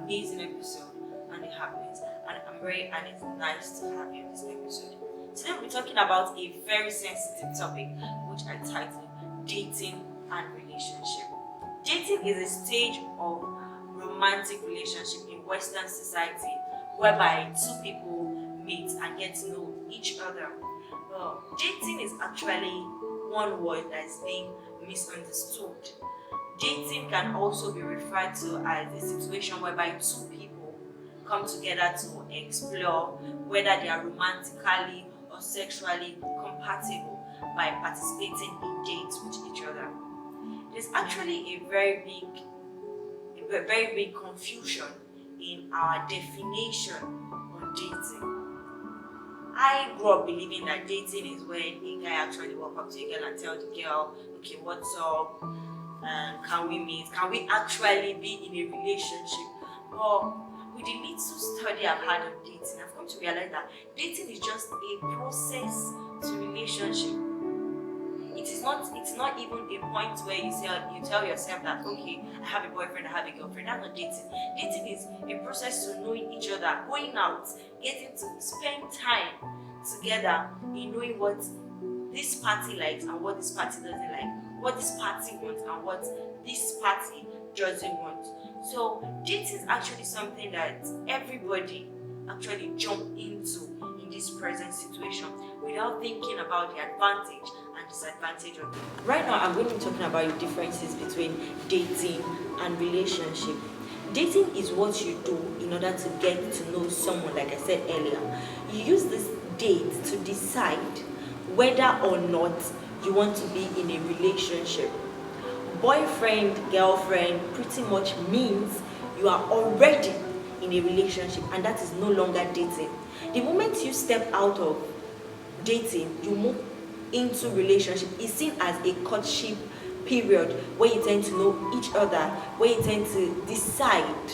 amazing episode and it happens. And it's nice to have you in this episode. Today we'll be talking about a very sensitive topic which I titled Dating and Relationship. Dating is a stage of romantic relationship in Western society whereby two people meet and get to know each other. Well, dating is actually one word that is being misunderstood. Dating can also be referred to as a situation whereby two people come together to explore whether they are romantically or sexually compatible by participating in dates with each other. There's actually a very big confusion in our definition on dating. I grew up believing that dating is when a guy actually walk up to a girl and tell the girl, okay, what's up? Can we meet? Can we actually be in a relationship? But with the little study I've had on dating, I've come to realize that dating is just a process to relationship. It's not even a point where you tell yourself that okay, I have a boyfriend, I have a girlfriend. That's not dating. Dating is a process to knowing each other, going out, getting to spend time together in knowing what this party likes and what this party doesn't like, what this party wants and what this party doesn't want. So dating is actually something that everybody actually jump into in this present situation without thinking about the advantage and disadvantage of it. Right now, I'm going to be talking about the differences between dating and relationship. Dating is what you do in order to get to know someone, like I said earlier. You use this date to decide whether or not you want to be in a relationship. Boyfriend, girlfriend pretty much means you are already in a relationship, and that is no longer dating. The moment you step out of dating, you move into relationship. It's seen as a courtship period where you tend to know each other, where you tend to decide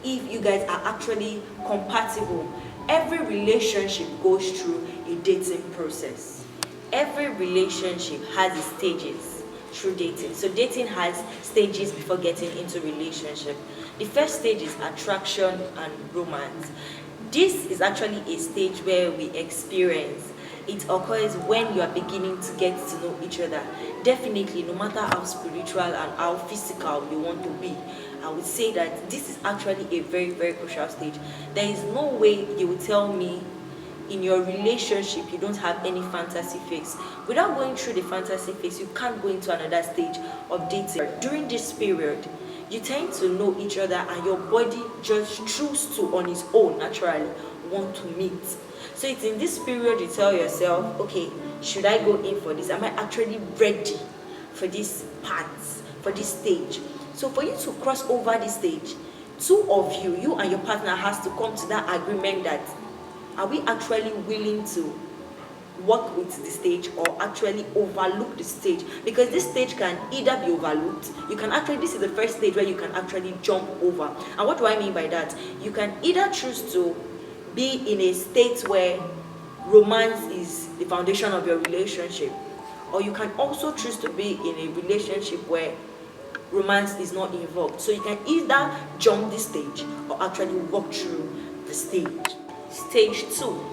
if you guys are actually compatible. Every relationship goes through a dating process. Every relationship has its stages through dating. So dating has stages before getting into relationship. The first stage is attraction and romance. This is actually a stage where we experience. It occurs when you are beginning to get to know each other. Definitely, no matter how spiritual and how physical you want to be, I would say that this is actually a very, very crucial stage. There is no way you will tell me in your relationship you don't have any fantasy phase. Without going through the fantasy phase, you can't go into another stage of dating. During this period, you tend to know each other and your body just chooses to on its own naturally want to meet. So it's in this period you tell yourself, okay, should I go in for this? Am I actually ready for this part, for this stage? So for you to cross over this stage, two of you and your partner has to come to that agreement that are we actually willing to work with the stage or actually overlook the stage? Because this stage can either be overlooked. This is the first stage where you can actually jump over. And what do I mean by that? You can either choose to be in a state where romance is the foundation of your relationship, or you can also choose to be in a relationship where romance is not involved. So you can either jump this stage or actually walk through the stage. Stage 2,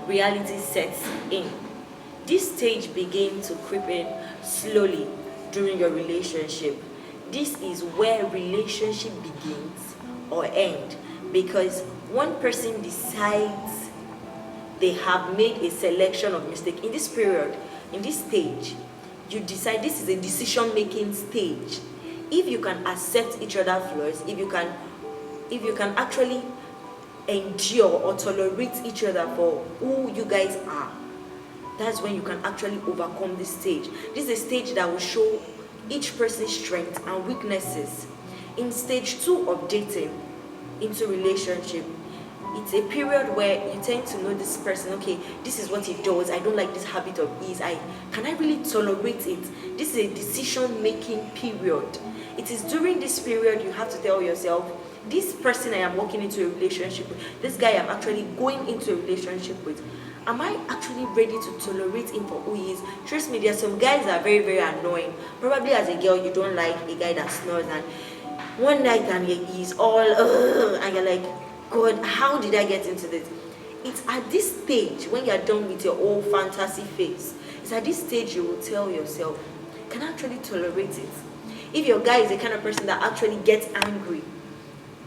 reality sets in. This stage begins to creep in slowly during your relationship. This is where relationship begins or ends, because one person decides they have made a selection of mistake. In this period, in this stage, you decide this is a decision-making stage. If you can accept each other's flaws, if you can actually endure or tolerate each other for who you guys are, that's when you can actually overcome this stage. This is a stage that will show each person's strengths and weaknesses. In stage 2 of dating into relationship, it's a period where you tend to know this person. Okay, this is what he does. I don't like this habit of his. Can I really tolerate it? This is a decision-making period. It is during this period you have to tell yourself, this person I am walking into a relationship with, this guy I'm actually going into a relationship with, am I actually ready to tolerate him for who he is? Trust me, there are some guys that are very, very annoying. Probably as a girl, you don't like a guy that snores, and one night and he's all and you're like, God, how did I get into this? It's at this stage when you're done with your old fantasy phase. It's at this stage you will tell yourself, can I actually tolerate it? If your guy is the kind of person that actually gets angry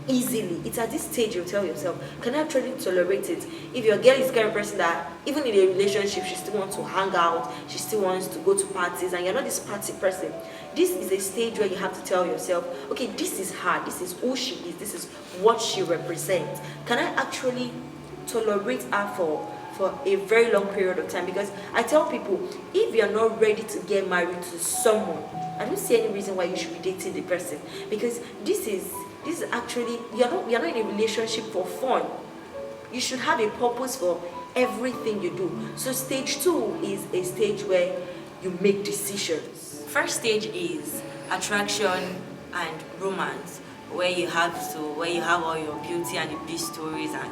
easily, it's at this stage you tell yourself, can I actually tolerate it? If your girl is the kind of person that even in a relationship she still wants to hang out, she still wants to go to parties, and you're not this party person, this is a stage where you have to tell yourself, okay, this is her, this is who she is, this is what she represents. Can I actually tolerate her for a very long period of time? Because I tell people, if you're not ready to get married to someone, I don't see any reason why you should be dating the person, because this is actually, you're not in a relationship for fun. You should have a purpose for everything you do. So stage 2 is a stage where you make decisions. First stage is attraction and romance, where you have all your beauty and the beast stories, and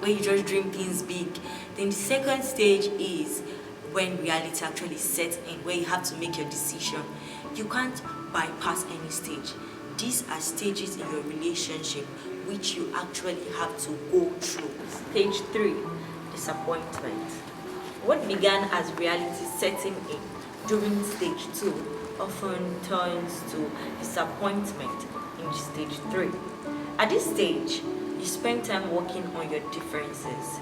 where you just dream things big. Then the second stage is when reality actually sets in, where you have to make your decision. You can't bypass any stage. These are stages in your relationship which you actually have to go through. Stage 3, disappointment. What began as reality setting in during stage 2 often turns to disappointment in stage 3. At this stage, you spend time working on your differences.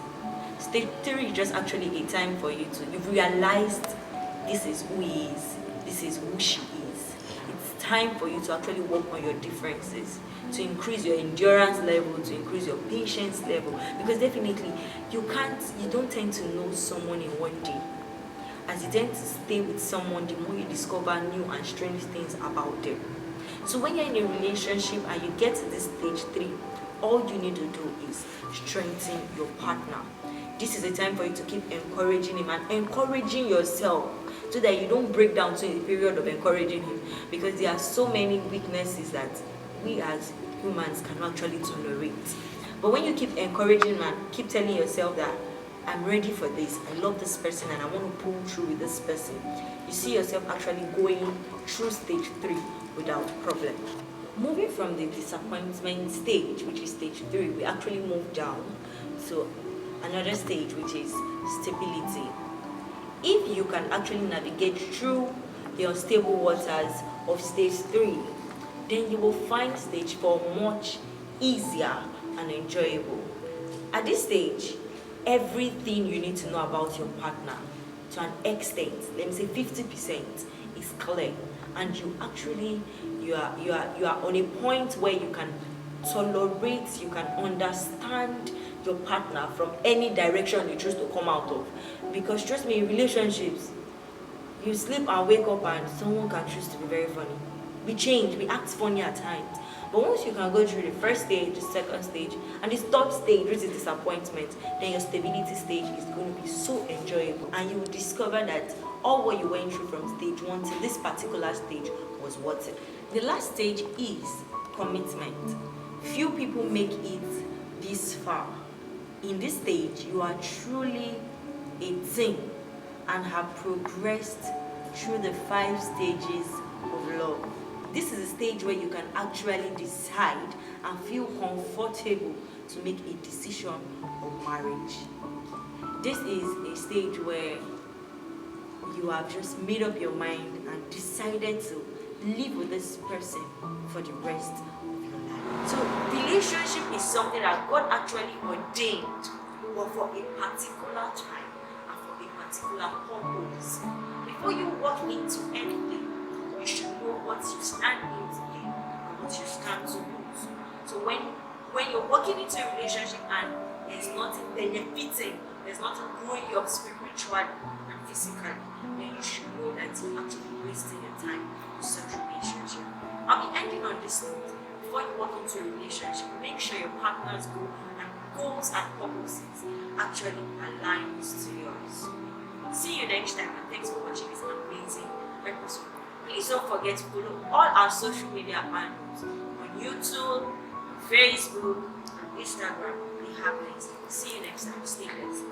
Stage 3 is just actually a time for you've realized this is who he is, this is who she is. It's time for you to actually work on your differences, to increase your endurance level, to increase your patience level, because definitely you don't tend to know someone in one day. As you tend to stay with someone, the more you discover new and strange things about them. So when you're in a relationship and you get to this stage 3, all you need to do is strengthen your partner. This is a time for you to keep encouraging him and encouraging yourself, so that you don't break down to the period of encouraging him, because there are so many weaknesses that we as humans cannot actually tolerate. But when you keep encouraging him and keep telling yourself that I'm ready for this, I love this person and I want to pull through with this person, you see yourself actually going through stage 3 without problem. Moving from the disappointment stage, which is stage 3, we actually move down to another stage, which is stability. If you can actually navigate through the unstable waters of stage 3, then you will find stage 4 much easier and enjoyable. At this stage, everything you need to know about your partner, to an extent, let me say 50%, is clear, and you are on a point where you can tolerate, you can understand your partner from any direction you choose to come out of. Because trust me, in relationships, you sleep and wake up and someone can choose to be very funny. We change, we act funny at times. But once you can go through the first stage, the second stage, and the third stage, which is disappointment, then your stability stage is going to be so enjoyable, and you will discover that all what you went through from stage 1 to this particular stage was worth it. The last stage is commitment. Few people make it this far. In this stage, you are truly a team and have progressed through the 5 stages of love. This is a stage where you can actually decide and feel comfortable to make a decision of marriage. This is a stage where you have just made up your mind and decided to live with this person for the rest of your life. So relationship is something that God actually ordained, but for a particular time and for a particular purpose. Before you walk into anything, you should know what you stand in to gain and what you stand to lose. So when you're walking into a relationship and there's nothing benefiting, there's nothing growing you up spiritually and physically, then you should know that you're actually wasting your time in such relationship. I'll be ending on this note. Before you walk into a relationship, make sure your partner's goals and purposes actually aligns to yours. See you next time, and thanks for watching this amazing episode. Please don't forget to follow all our social media handles on YouTube, Facebook, and Instagram. We have links. See you next time. Stay blessed.